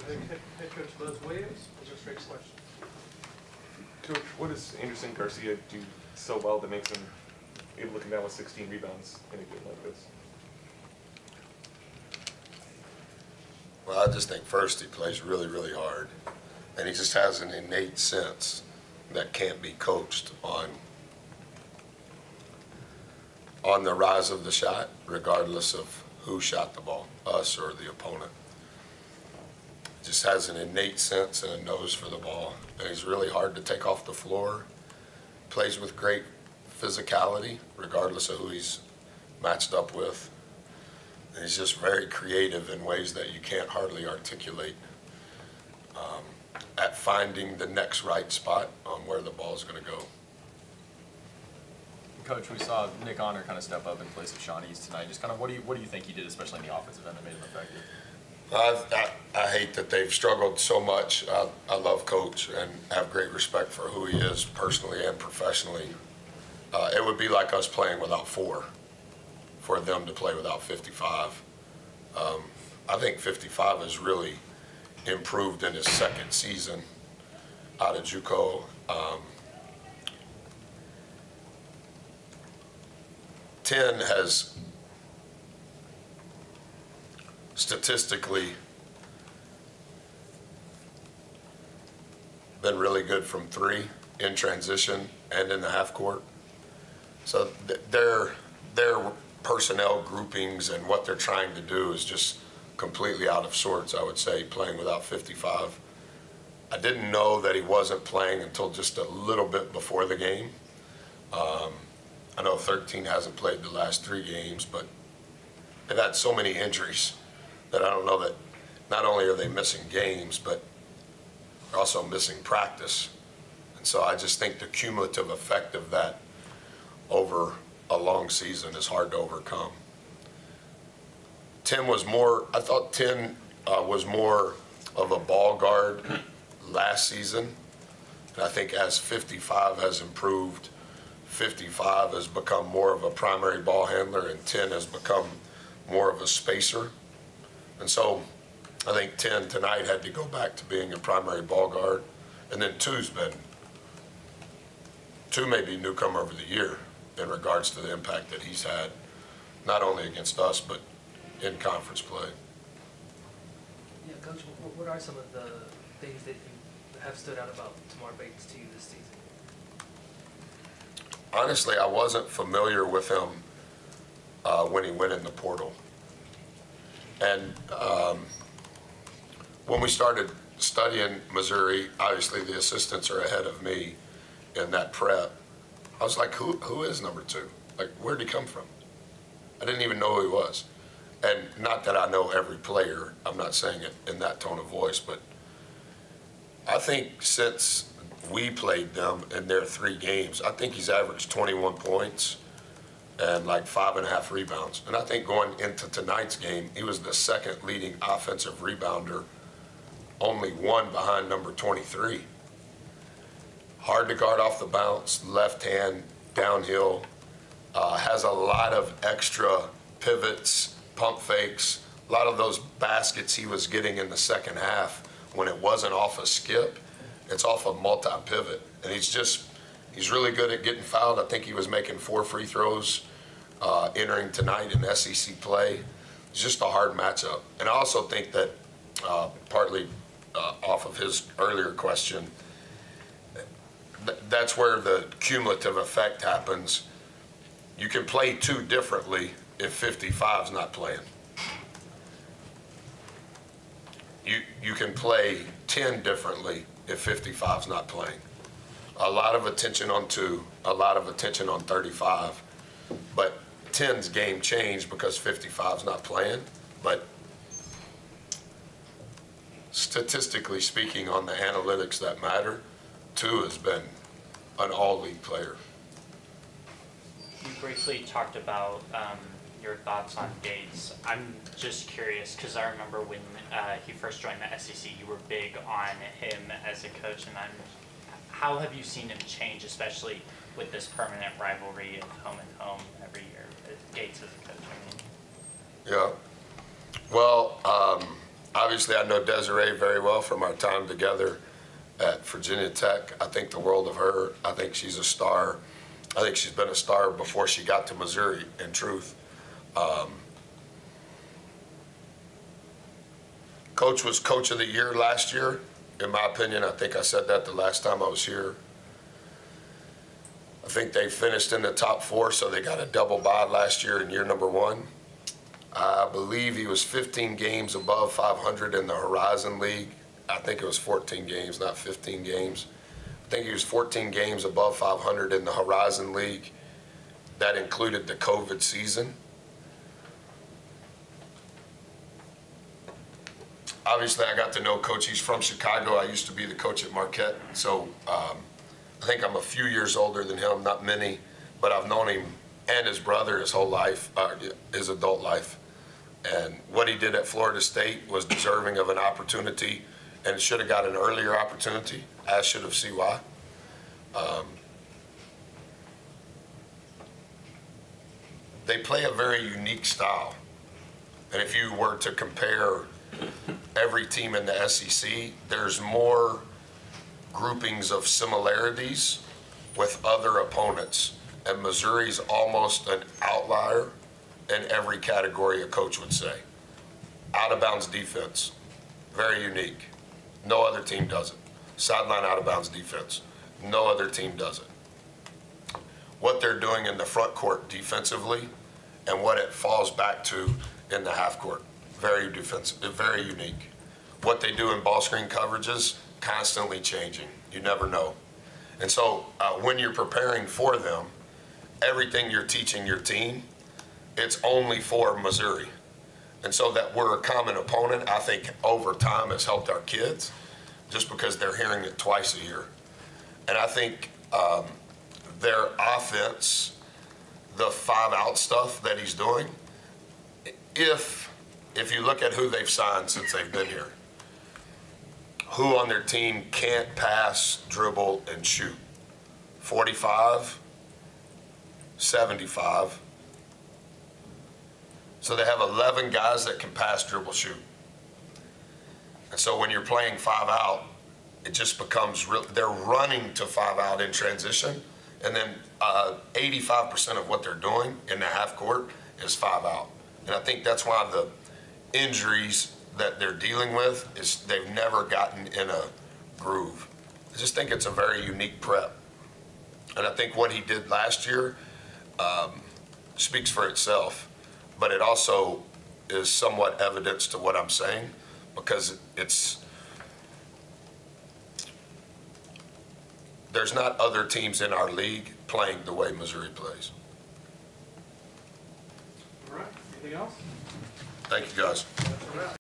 Head coach Buzz Williams is our next question. Coach, what does Anderson Garcia do so well that makes him able to come down with 16 rebounds in a game like this? Well, I just think first he plays really, really hard. And he just has an innate sense that can't be coached on the rise of the shot, regardless of who shot the ball, us or the opponent. Just has an innate sense and a nose for the ball. And he's really hard to take off the floor. Plays with great physicality, regardless of who he's matched up with. And he's just very creative in ways that you can't hardly articulate at finding the next right spot on where the ball's going to go. Coach, we saw Nick Honor kind of step up in place of Sean East tonight. Just kind of what do you think he did, especially in the offensive end, that made him effective? I hate that they've struggled so much. I love Coach and have great respect for who he is personally and professionally. It would be like us playing without 4 for them to play without 55. I think 55 has really improved in his second season out of JUCO. 10 has statistically been really good from 3 in transition and in the half court. So their personnel groupings and what they're trying to do is just completely out of sorts, I would say, playing without 55. I didn't know that he wasn't playing until just a little bit before the game. I know 13 hasn't played the last 3 games, but they've had so many injuries that I don't know that not only are they missing games, but they're also missing practice. And so I just think the cumulative effect of that over a long season is hard to overcome. I thought 10 was more of a ball guard last season. And I think as 55 has improved, 55 has become more of a primary ball handler and 10 has become more of a spacer. And so I think 10 tonight had to go back to being a primary ball guard. And then 2 may be newcomer of the year in regards to the impact that he's had, not only against us, but in conference play. Yeah, Coach, what are some of the things that you have stood out about Tomar Bates to you this season? Honestly, I wasn't familiar with him when he went in the portal. And when we started studying Missouri, obviously the assistants are ahead of me in that prep. I was like, who is number 2? Like, where'd he come from? I didn't even know who he was. And not that I know every player, I'm not saying it in that tone of voice, but I think since we played them in their 3 games, I think he's averaged 21 points and like 5.5 rebounds. And I think going into tonight's game, he was the 2nd leading offensive rebounder, only 1 behind number 23. Hard to guard off the bounce, left hand, downhill, has a lot of extra pivots, pump fakes, a lot of those baskets he was getting in the second half when it wasn't off a skip, it's off a multi-pivot. And he's really good at getting fouled. I think he was making 4 free throws entering tonight in SEC play. It's just a hard matchup. And I also think that partly off of his earlier question, that's where the cumulative effect happens. You can play 2 differently if 55's not playing. You can play 10 differently if 55's not playing. A lot of attention on 2, a lot of attention on 35, but 10's game changed because 55's not playing. But statistically speaking, on the analytics that matter, 2 has been an all-league player. You briefly talked about your thoughts on Bates. I'm just curious because I remember when he first joined the SEC, you were big on him as a coach, and how have you seen him change, especially with this permanent rivalry of home and home every year? Gates as a coach, I mean. Yeah. Well, Obviously, I know Desiree very well from our time together at Virginia Tech. I think the world of her. I think she's a star. I think she's been a star before she got to Missouri, in truth. Coach was Coach of the Year last year, in my opinion. I think I said that the last time I was here. I think they finished in the top 4, so they got a double bye last year in year number 1. I believe he was 15 games above 500 in the Horizon League. I think it was 14 games, not 15 games. I think he was 14 games above 500 in the Horizon League. That included the COVID season. Obviously, I got to know Coach. He's from Chicago. I used to be the coach at Marquette. So I think I'm a few years older than him, not many, but I've known him and his brother his whole life, his adult life. And what he did at Florida State was deserving of an opportunity, and should have got an earlier opportunity, as should have CY. They play a very unique style. And if you were to compare every team in the SEC, there's more groupings of similarities with other opponents. And Missouri's almost an outlier in every category a coach would say. Out of bounds defense, very unique. No other team does it. Sideline out of bounds defense, no other team does it. What they're doing in the front court defensively and what it falls back to in the half court, very defensive, very unique. What they do in ball screen coverages, constantly changing. You never know. And so when you're preparing for them, everything you're teaching your team, it's only for Missouri. And so that we're a common opponent, I think over time has helped our kids just because they're hearing it twice a year. And I think their offense, the 5-out stuff that he's doing, if you look at who they've signed since they've been here, who on their team can't pass, dribble, and shoot? 45, 75. So they have 11 guys that can pass, dribble, shoot. And so when you're playing 5-out, it just becomes real. They're running to 5-out in transition, and then 85% of what they're doing in the half court is 5-out. And I think that's why the injuries that they're dealing with is they've never gotten in a groove. I just think it's a very unique prep. And I think what he did last year speaks for itself, but it also is somewhat evidence to what I'm saying, because there's not other teams in our league playing the way Missouri plays. All right, anything else? Thank you, guys. That's a wrap.